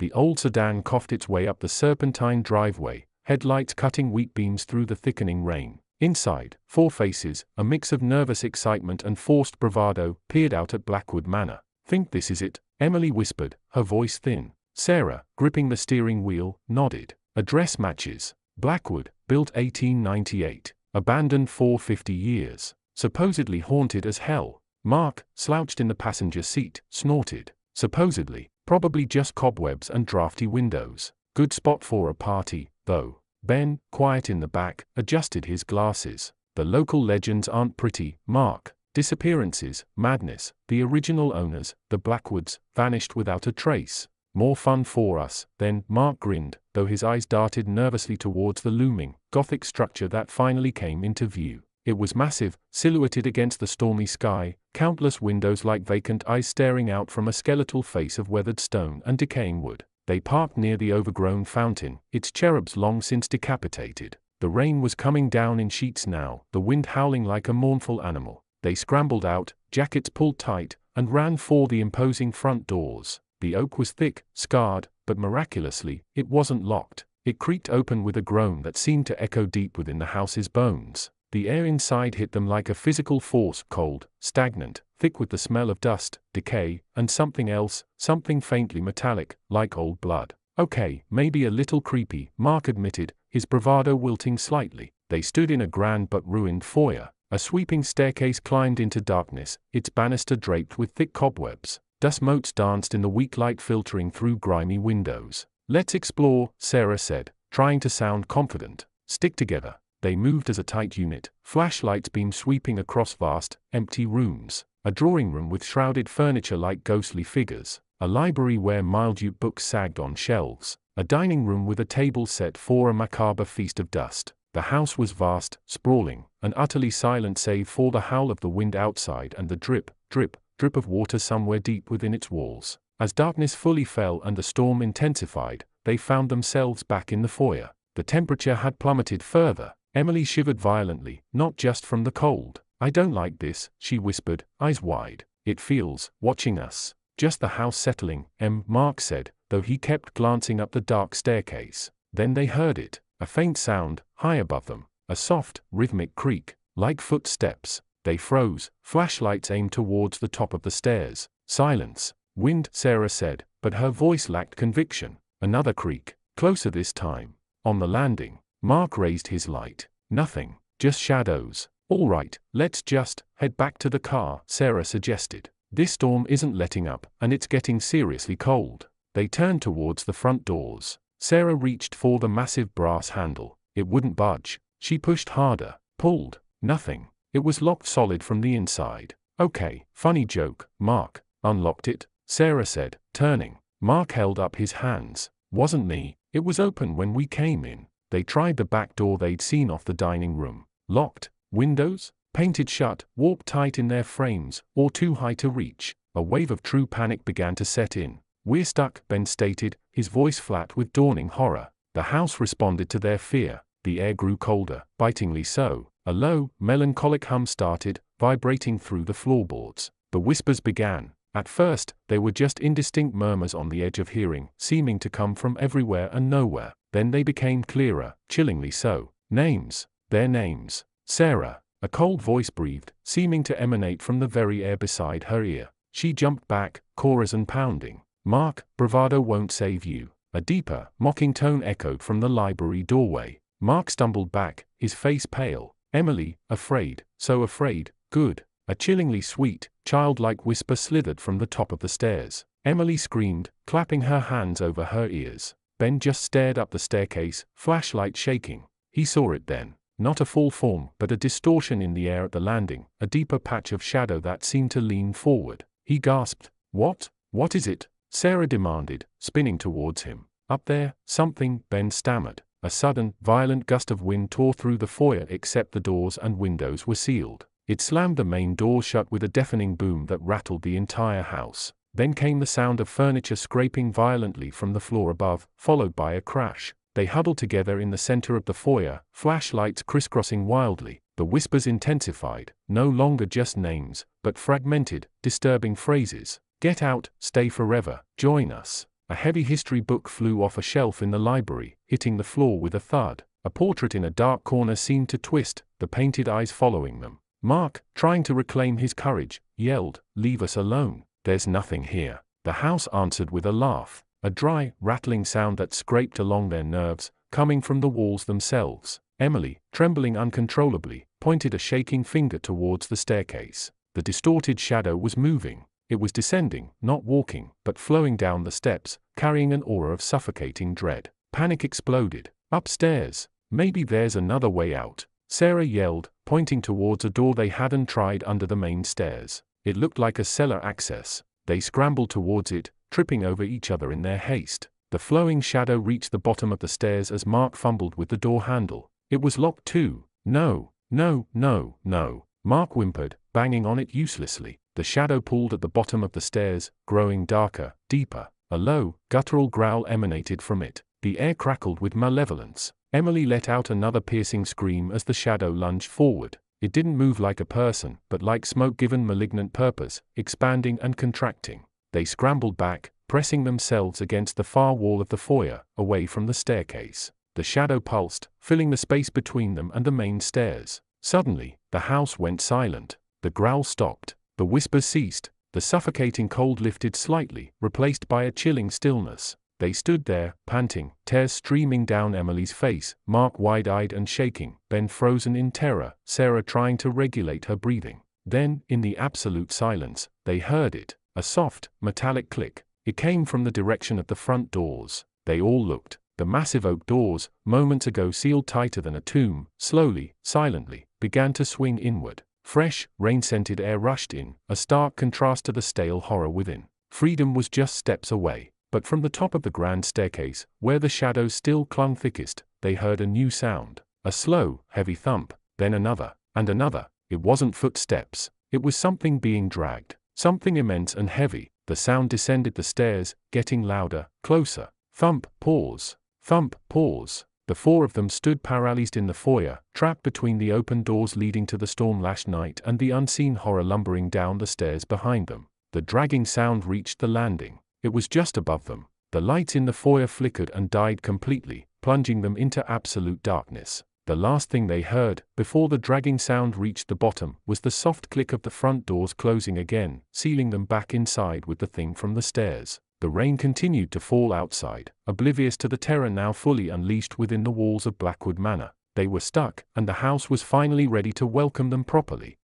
The old sedan coughed its way up the serpentine driveway, headlights cutting weak beams through the thickening rain. Inside, 4 faces, a mix of nervous excitement and forced bravado, peered out at Blackwood Manor. "Think this is it?" Emily whispered, her voice thin. Sarah, gripping the steering wheel, nodded. "Address matches. Blackwood, built 1898. Abandoned for 50 years. Supposedly haunted as hell." Mark, slouched in the passenger seat, snorted. "Supposedly. Probably just cobwebs and drafty windows. Good spot for a party, though." Ben, quiet in the back, adjusted his glasses. "The local legends aren't pretty, Mark. Disappearances, madness, the original owners, the Blackwoods, vanished without a trace. More fun for us." Then Mark grinned, though his eyes darted nervously towards the looming, Gothic structure that finally came into view. It was massive, silhouetted against the stormy sky, countless windows like vacant eyes staring out from a skeletal face of weathered stone and decaying wood. They parked near the overgrown fountain, its cherubs long since decapitated. The rain was coming down in sheets now, the wind howling like a mournful animal. They scrambled out, jackets pulled tight, and ran for the imposing front doors. The oak was thick, scarred, but miraculously, it wasn't locked. It creaked open with a groan that seemed to echo deep within the house's bones. The air inside hit them like a physical force, cold, stagnant, thick with the smell of dust, decay, and something else, something faintly metallic, like old blood. "Okay, maybe a little creepy," Mark admitted, his bravado wilting slightly. They stood in a grand but ruined foyer. A sweeping staircase climbed into darkness, its banister draped with thick cobwebs. Dust motes danced in the weak light filtering through grimy windows. "Let's explore," Sarah said, trying to sound confident. "Stick together." They moved as a tight unit, flashlights beamed sweeping across vast, empty rooms. A drawing room with shrouded furniture like ghostly figures. A library where mildewed books sagged on shelves. A dining room with a table set for a macabre feast of dust. The house was vast, sprawling, and utterly silent save for the howl of the wind outside and the drip, drip, drip of water somewhere deep within its walls. As darkness fully fell and the storm intensified, they found themselves back in the foyer. The temperature had plummeted further. Emily shivered violently, not just from the cold. "I don't like this," she whispered, eyes wide. "It feels, watching us." "Just the house settling," Mark said, though he kept glancing up the dark staircase. Then they heard it, a faint sound, high above them, a soft, rhythmic creak, like footsteps. They froze, flashlights aimed towards the top of the stairs. "Silence." "Wind," Sarah said, but her voice lacked conviction. Another creak, closer this time. On the landing, Mark raised his light. "Nothing, just shadows." "All right, let's just head back to the car," Sarah suggested. "This storm isn't letting up, and it's getting seriously cold." They turned towards the front doors. Sarah reached for the massive brass handle. It wouldn't budge. She pushed harder, pulled. Nothing. It was locked solid from the inside. "Okay, funny joke." Mark unlocked it, Sarah said, turning. Mark held up his hands. "Wasn't me. It was open when we came in." They tried the back door they'd seen off the dining room. Locked. Windows? Painted shut, warped tight in their frames, or too high to reach. A wave of true panic began to set in. "We're stuck," Ben stated, his voice flat with dawning horror. The house responded to their fear. The air grew colder, bitingly so. A low, melancholic hum started, vibrating through the floorboards. The whispers began. At first, they were just indistinct murmurs on the edge of hearing, seeming to come from everywhere and nowhere. Then they became clearer, chillingly so. Names. Their names. "Sarah," a cold voice breathed, seeming to emanate from the very air beside her ear. She jumped back, chorus and pounding. "Mark, bravado won't save you." A deeper, mocking tone echoed from the library doorway. Mark stumbled back, his face pale. "Emily, afraid, so afraid, good." A chillingly sweet, childlike whisper slithered from the top of the stairs. Emily screamed, clapping her hands over her ears. Ben just stared up the staircase, flashlight shaking. He saw it then. Not a full form, but a distortion in the air at the landing, a deeper patch of shadow that seemed to lean forward. He gasped. "What? What is it?" Sarah demanded, spinning towards him. "Up there, something," Ben stammered. A sudden, violent gust of wind tore through the foyer except the doors and windows were sealed. It slammed the main door shut with a deafening boom that rattled the entire house. Then came the sound of furniture scraping violently from the floor above, followed by a crash. They huddled together in the center of the foyer, flashlights crisscrossing wildly. The whispers intensified, no longer just names, but fragmented, disturbing phrases. "Get out, stay forever, join us." A heavy history book flew off a shelf in the library, hitting the floor with a thud. A portrait in a dark corner seemed to twist, the painted eyes following them. Mark, trying to reclaim his courage, yelled, "Leave us alone. There's nothing here." The house answered with a laugh, a dry, rattling sound that scraped along their nerves, coming from the walls themselves. Emily, trembling uncontrollably, pointed a shaking finger towards the staircase. The distorted shadow was moving. It was descending, not walking, but flowing down the steps, carrying an aura of suffocating dread. Panic exploded. Upstairs. Maybe there's another way out, Sarah yelled, pointing towards a door they hadn't tried under the main stairs. It looked like a cellar access. They scrambled towards it, tripping over each other in their haste. The flowing shadow reached the bottom of the stairs as Mark fumbled with the door handle. It was locked too. No, no, no, no. Mark whimpered, banging on it uselessly. The shadow pulled at the bottom of the stairs, growing darker, deeper. A low, guttural growl emanated from it. The air crackled with malevolence. Emily let out another piercing scream as the shadow lunged forward. It didn't move like a person, but like smoke given malignant purpose, expanding and contracting. They scrambled back, pressing themselves against the far wall of the foyer, away from the staircase. The shadow pulsed, filling the space between them and the main stairs. Suddenly, the house went silent. The growl stopped. The whisper ceased. The suffocating cold lifted slightly, replaced by a chilling stillness. They stood there, panting, tears streaming down Emily's face, Mark wide-eyed and shaking, Ben frozen in terror, Sarah trying to regulate her breathing. Then, in the absolute silence, they heard it, a soft, metallic click. It came from the direction of the front doors. They all looked. The massive oak doors, moments ago sealed tighter than a tomb, slowly, silently, began to swing inward. Fresh, rain-scented air rushed in, a stark contrast to the stale horror within. Freedom was just steps away. But from the top of the grand staircase, where the shadows still clung thickest, they heard a new sound. A slow, heavy thump, then another, and another. It wasn't footsteps. It was something being dragged. Something immense and heavy. The sound descended the stairs, getting louder, closer. Thump, pause. Thump, pause. The four of them stood paralyzed in the foyer, trapped between the open doors leading to the storm-lashed night and the unseen horror lumbering down the stairs behind them. The dragging sound reached the landing. It was just above them. The lights in the foyer flickered and died completely, plunging them into absolute darkness. The last thing they heard, before the dragging sound reached the bottom, was the soft click of the front doors closing again, sealing them back inside with the thing from the stairs. The rain continued to fall outside, oblivious to the terror now fully unleashed within the walls of Blackwood Manor. They were stuck, and the house was finally ready to welcome them properly.